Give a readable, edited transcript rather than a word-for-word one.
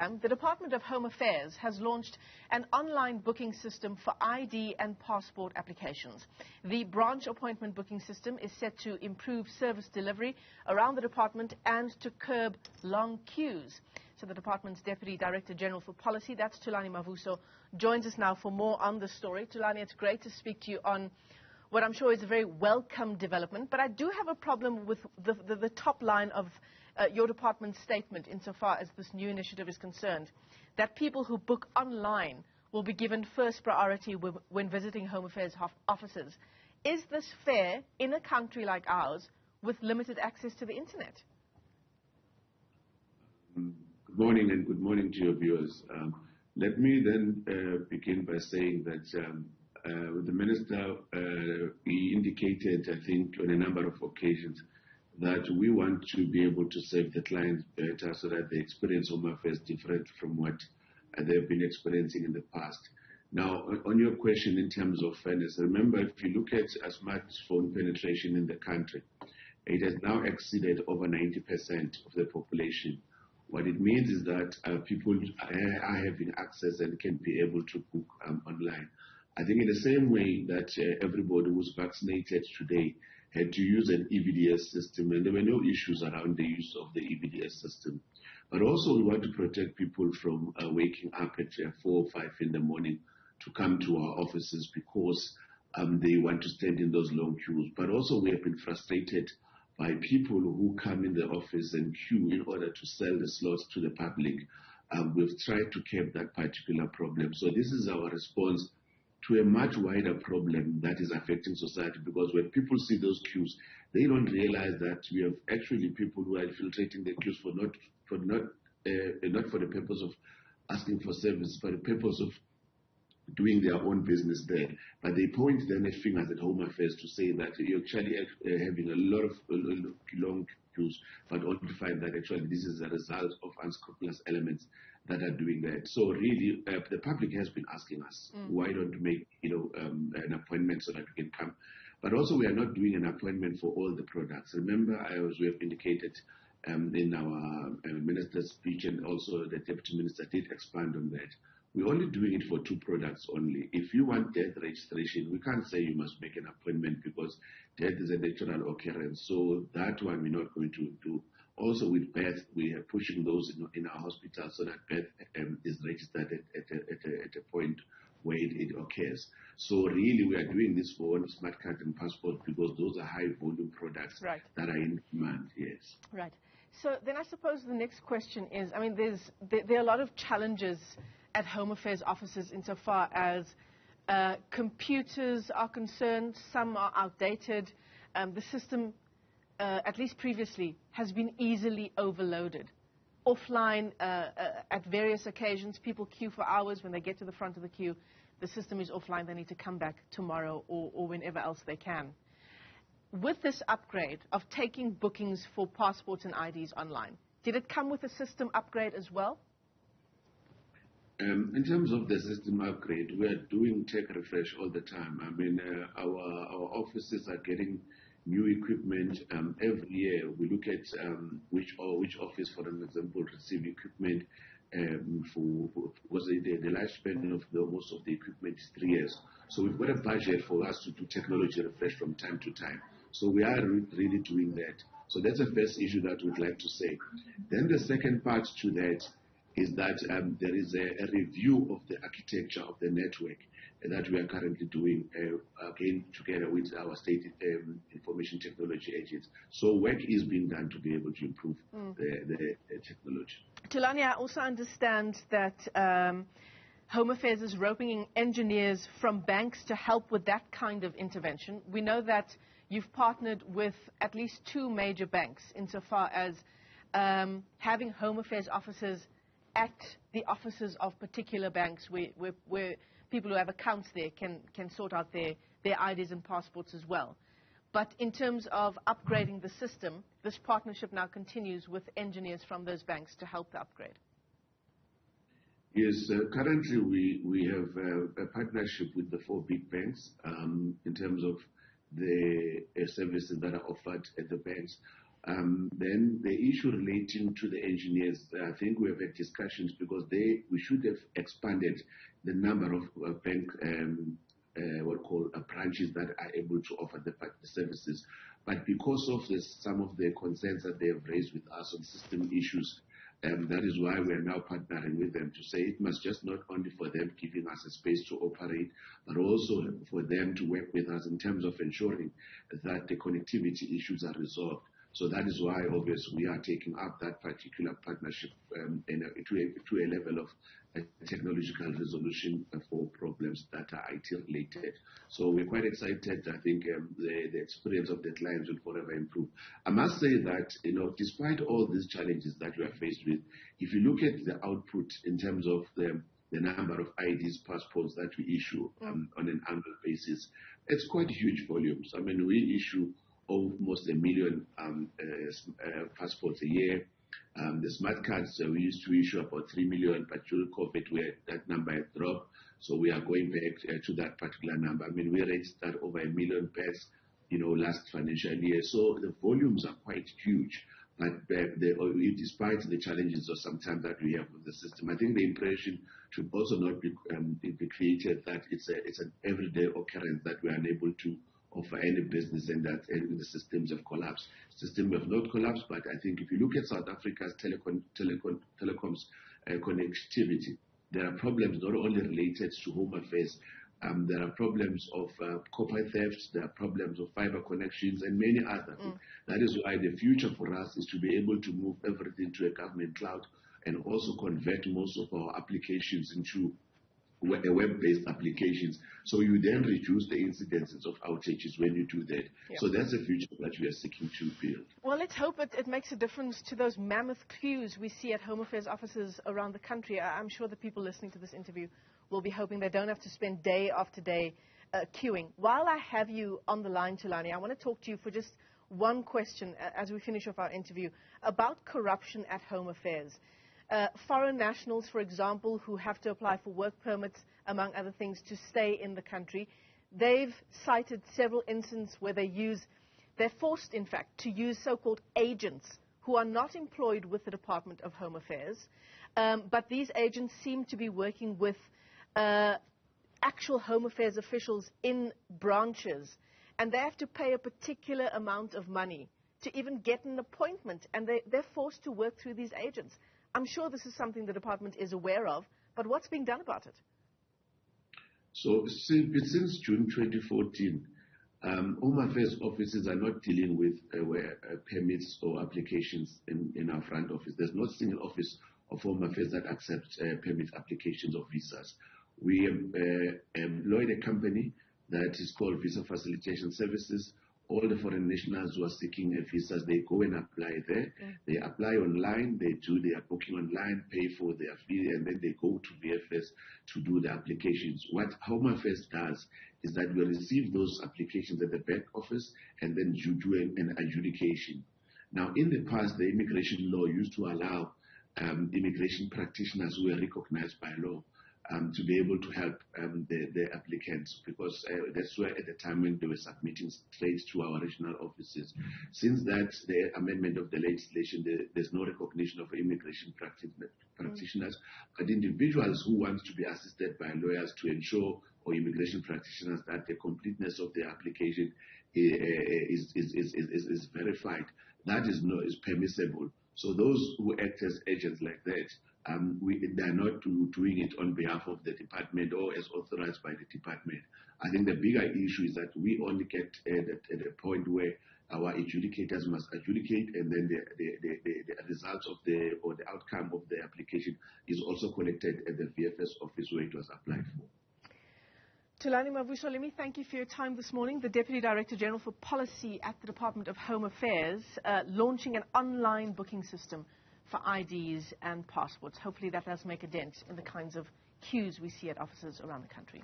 The Department of Home Affairs has launched an online booking system for ID and passport applications. The branch appointment booking system is set to improve service delivery around the department and to curb long queues. So the department's Deputy Director General for Policy, that's Thulani Mavuso, joins us now for more on this story. Thulani, it's great to speak to you on what I'm sure is a very welcome development, but I do have a problem with the top line of your department's statement insofar as this new initiative is concerned, that people who book online will be given first priority when visiting Home Affairs offices. Is this fair in a country like ours with limited access to the internet? Good morning, and good morning to your viewers. Let me then begin by saying that the Minister, he indicated, I think, on a number of occasions, that we want to be able to serve the clients better so that they experience Home Affairs different from what they've been experiencing in the past. Now, on your question in terms of fairness, remember, if you look at smartphone penetration in the country, it has now exceeded over 90% of the population. What it means is that people are having access and can be able to book online. I think in the same way that everybody who's vaccinated today had to use an EVDS system, and there were no issues around the use of the EVDS system. But also we want to protect people from waking up at 4 or 5 in the morning to come to our offices because they want to stand in those long queues. But also we have been frustrated by people who come in the office and queue in order to sell the slots to the public. We've tried to curb that particular problem. So this is our response to a much wider problem that is affecting society, because when people see those queues, they don't realize that we have actually people who are infiltrating the queues not for the purpose of asking for service, for the purpose of doing their own business there. But they point then at fingers at Home Affairs to say that you're actually having a lot of long queues, but only to find that actually this is a result of unscrupulous elements that are doing that. So really, the public has been asking us, why don't we make an appointment so that we can come? But also we are not doing an appointment for all the products. Remember, as we have indicated in our minister's speech, and also the deputy minister did expand on that. We're only doing it for 2 products only. If you want death registration, we can't say you must make an appointment because death is a natural occurrence. So that one we're not going to do. Also with birth, we are pushing those in our hospitals so that birth is registered at a point where it occurs. So really we are doing this for smart card and passport because those are high volume products that are in demand, yes. Right. So then I suppose the next question is, I mean, there are a lot of challenges at Home Affairs offices insofar as computers are concerned. Some are outdated. The system, at least previously, has been easily overloaded. Offline, at various occasions, people queue for hours. When they get to the front of the queue, the system is offline. They need to come back tomorrow or whenever else they can. With this upgrade of taking bookings for passports and IDs online, did it come with a system upgrade as well? In terms of the system upgrade, we are doing tech refresh all the time. I mean, our offices are getting new equipment every year. We look at which office, for example, receive equipment because the lifespan of most of the equipment is 3 years. So we've got a budget for us to do technology refresh from time to time. So we are really doing that. So that's the first issue that we'd like to say. Then the second part to that is that there is a review of the architecture of the network that we are currently doing, again, together with our state information technology agents. So work is being done to be able to improve the technology. Thulani, I also understand that Home Affairs is roping in engineers from banks to help with that kind of intervention. We know that you've partnered with at least 2 major banks insofar as having Home Affairs officers at the offices of particular banks where people who have accounts there can sort out their IDs and passports as well. But in terms of upgrading the system, this partnership now continues with engineers from those banks to help the upgrade. Yes, currently we have a partnership with the 4 big banks in terms of the services that are offered at the banks. Then the issue relating to the engineers, I think we have had discussions because we should have expanded the number of bank branches that are able to offer the services. But because of some of the concerns that they have raised with us on system issues, that is why we are now partnering with them to say it must just not only for them giving us a space to operate, but also for them to work with us in terms of ensuring that the connectivity issues are resolved. So that is why, obviously, we are taking up that particular partnership to a level of technological resolution for problems that are IT related. So we're quite excited. I think the experience of the clients will forever improve. I must say that, despite all these challenges that we are faced with, if you look at the output in terms of the number of IDs, passports that we issue on an annual basis, it's quite huge volumes. I mean, we issue almost 1 million passports a year. The smart cards, we used to issue about 3 million, but during COVID, that number had dropped. So we are going back to that particular number. I mean, we registered over 1 million pairs, last financial year. So the volumes are quite huge. But despite the challenges of sometimes that we have with the system, I think the impression should also not be created that it's an everyday occurrence that we are unable to offer any business and that the systems have collapsed. Systems have not collapsed, but I think if you look at South Africa's telecoms connectivity, there are problems not only related to Home Affairs. There are problems of copper theft, there are problems of fiber connections, and many other things. That is why the future for us is to be able to move everything to a government cloud and also convert most of our applications into web-based applications. So you then reduce the incidences of outages when you do that. Yeah. So that's the future that we are seeking to build. Well, let's hope it makes a difference to those mammoth queues we see at Home Affairs offices around the country. I'm sure the people listening to this interview will be hoping they don't have to spend day after day queuing. While I have you on the line, Thulani, I want to talk to you for just one question as we finish off our interview about corruption at Home Affairs. Foreign nationals, for example, who have to apply for work permits, among other things, to stay in the country, they've cited several instances where they're forced, in fact, to use so-called agents who are not employed with the Department of Home Affairs, but these agents seem to be working with actual Home Affairs officials in branches, and they have to pay a particular amount of money to even get an appointment, and they're forced to work through these agents. I'm sure this is something the department is aware of, but what's being done about it? So since June 2014, Home Affairs offices are not dealing with permits or applications in our front office. There's not a single office of Home Affairs that accepts permit applications or visas. We employed a company that is called Visa Facilitation Services. All the foreign nationals who are seeking visas, they go and apply there. They apply online, they do their booking online, pay for their fee, and then they go to VFS to do the applications. What Home Affairs does is that we receive those applications at the back office and then you do an adjudication. Now, in the past, the immigration law used to allow immigration practitioners who are recognized by law to be able to help the applicants, because that's where at the time when they were submitting straight to our regional offices. Since that, the amendment of the legislation, there's no recognition of immigration practitioners, but individuals who want to be assisted by lawyers to ensure, or immigration practitioners, that the completeness of their application is verified. That is permissible. So those who act as agents like that, they are not doing it on behalf of the department or as authorized by the department. I think the bigger issue is that we only get at a point where our adjudicators must adjudicate, and then the results of the outcome of the application is also collected at the VFS office where it was applied for. Thulani Mavuso, let me thank you for your time this morning. The Deputy Director General for Policy at the Department of Home Affairs, launching an online booking system for IDs and passports. Hopefully that does make a dent in the kinds of queues we see at offices around the country.